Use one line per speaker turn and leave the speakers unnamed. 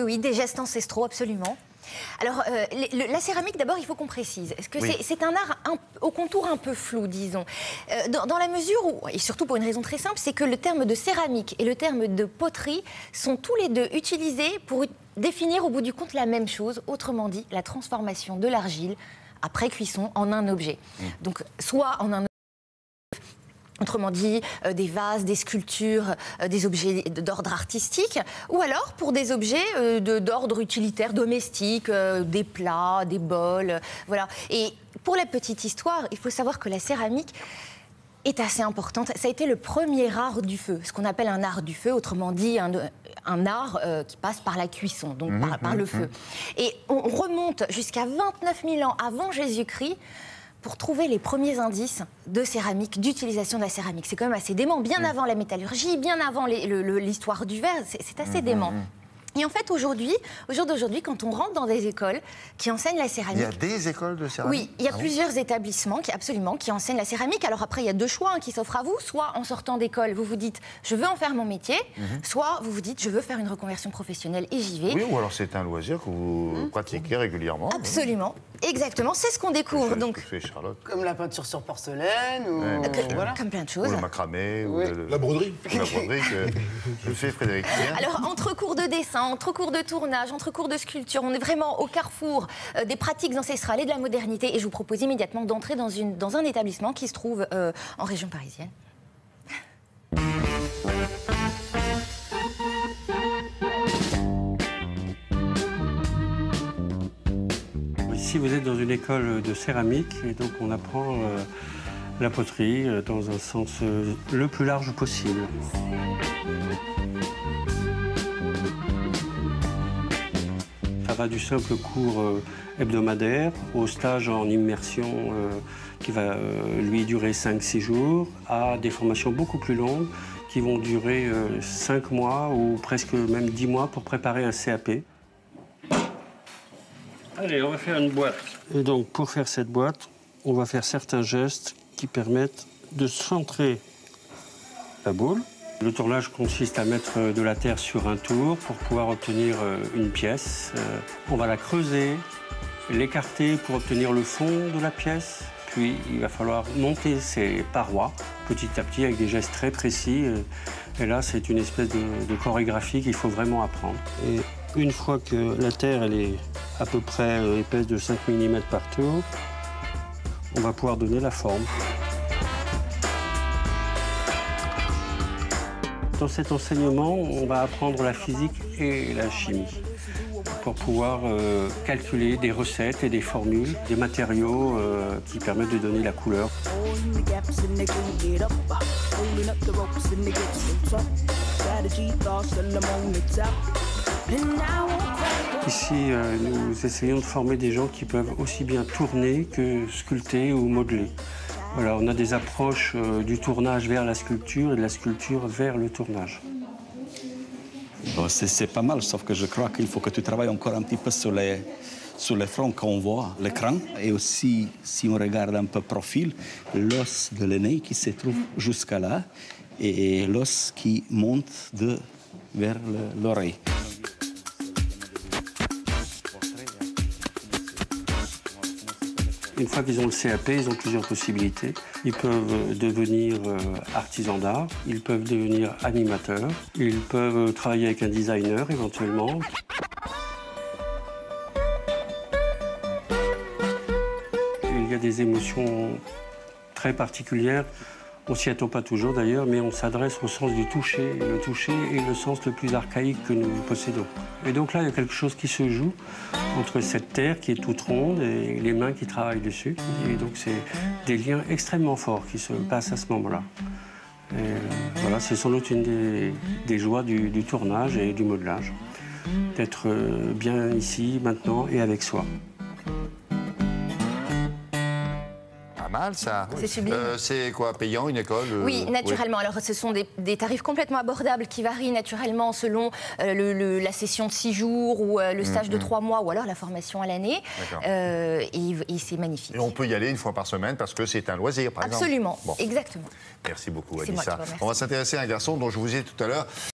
oui, des gestes ancestraux, absolument. Alors, la céramique, d'abord, il faut qu'on précise. Parce que c'est un art au contour un peu flou, disons. Dans la mesure où, et surtout pour une raison très simple, c'est que le terme de céramique et le terme de poterie sont tous les deux utilisés pour définir au bout du compte la même chose, autrement dit, la transformation de l'argile après cuisson en un objet. Donc, soit en un autrement dit, des vases, des sculptures, des objets d'ordre artistique, ou alors pour des objets d'ordre utilitaire, domestique, des plats, des bols, voilà. Et pour la petite histoire, il faut savoir que la céramique est assez importante. Ça a été le premier art du feu, ce qu'on appelle un art du feu, autrement dit un art qui passe par la cuisson, donc par le feu. Et on remonte jusqu'à 29 000 ans avant Jésus-Christ pour trouver les premiers indices de céramique, d'utilisation de la céramique. C'est quand même assez dément, bien avant la métallurgie, bien avant l'histoire du verre, c'est assez dément. Et en fait, au jour d'aujourd'hui, quand on rentre dans des écoles qui enseignent la céramique...
Il y a des écoles de céramique?
Oui, il y a plusieurs établissements qui enseignent la céramique. Alors après, il y a deux choix qui s'offrent à vous. Soit en sortant d'école, vous vous dites « je veux en faire mon métier », soit vous vous dites « je veux faire une reconversion professionnelle et j'y vais ».
Oui, ou alors c'est un loisir que vous pratiquez régulièrement.
Absolument, exactement. C'est ce qu'on découvre. Donc,
Charlotte.
Comme la peinture sur porcelaine, ou...
voilà. Comme plein de choses.
Ou le macramé, ou
la broderie.
La broderie que je fais, Frédéric.
Alors, entre cours de dessin, entre cours de tournage, entre cours de sculpture, on est vraiment au carrefour des pratiques ancestrales et de la modernité. Et je vous propose immédiatement d'entrer dans un établissement qui se trouve en région parisienne.
Ici, vous êtes dans une école de céramique et donc on apprend la poterie dans un sens le plus large possible. Ça va du simple cours hebdomadaire au stage en immersion qui va lui durer 5-6 jours, à des formations beaucoup plus longues qui vont durer 5 mois ou presque même 10 mois pour préparer un CAP. Allez, on va faire une boîte. Et donc, pour faire cette boîte, on va faire certains gestes qui permettent de centrer la boule. Le tournage consiste à mettre de la terre sur un tour pour pouvoir obtenir une pièce. On va la creuser, l'écarter pour obtenir le fond de la pièce. Puis, il va falloir monter ces parois petit à petit avec des gestes très précis. Et là, c'est une espèce de chorégraphie qu'il faut vraiment apprendre. Et une fois que la terre elle est à peu près épaisse de 5 mm par tour, on va pouvoir donner la forme. Dans cet enseignement, on va apprendre la physique et la chimie pour pouvoir calculer des recettes et des formules, des matériaux qui permettent de donner la couleur. Ici, nous essayons de former des gens qui peuvent aussi bien tourner que sculpter ou modeler. Voilà, on a des approches du tournage vers la sculpture et de la sculpture vers le tournage.
Bon, c'est pas mal, sauf que je crois qu'il faut que tu travailles encore un petit peu sur les fronts qu'on voit, l'écran. Et aussi, si on regarde un peu profil, l'os de l'aîné qui se trouve jusqu'à là et l'os qui monte vers l'oreille.
Une fois qu'ils ont le CAP, ils ont plusieurs possibilités. Ils peuvent devenir artisans d'art, ils peuvent devenir animateurs, ils peuvent travailler avec un designer éventuellement. Il y a des émotions très particulières. On s'y attend pas toujours d'ailleurs, mais on s'adresse au sens du toucher. Et le toucher est le sens le plus archaïque que nous possédons. Et donc là, il y a quelque chose qui se joue entre cette terre qui est toute ronde et les mains qui travaillent dessus. Et donc c'est des liens extrêmement forts qui se passent à ce moment-là. Voilà, c'est sans doute une des joies du tournage et du modelage. D'être bien ici, maintenant et avec soi.
Mal, ça.
C'est sublime.
C'est quoi, payant, une école
Oui, naturellement. Oui. Alors, ce sont des tarifs complètement abordables qui varient naturellement selon la session de 6 jours ou le stage de 3 mois ou alors la formation à l'année. Et c'est magnifique.
Et on peut y aller une fois par semaine parce que c'est un loisir, par exemple.
Absolument, exactement.
Merci beaucoup, Anissa. On va s'intéresser à un garçon dont je vous ai dit tout à l'heure.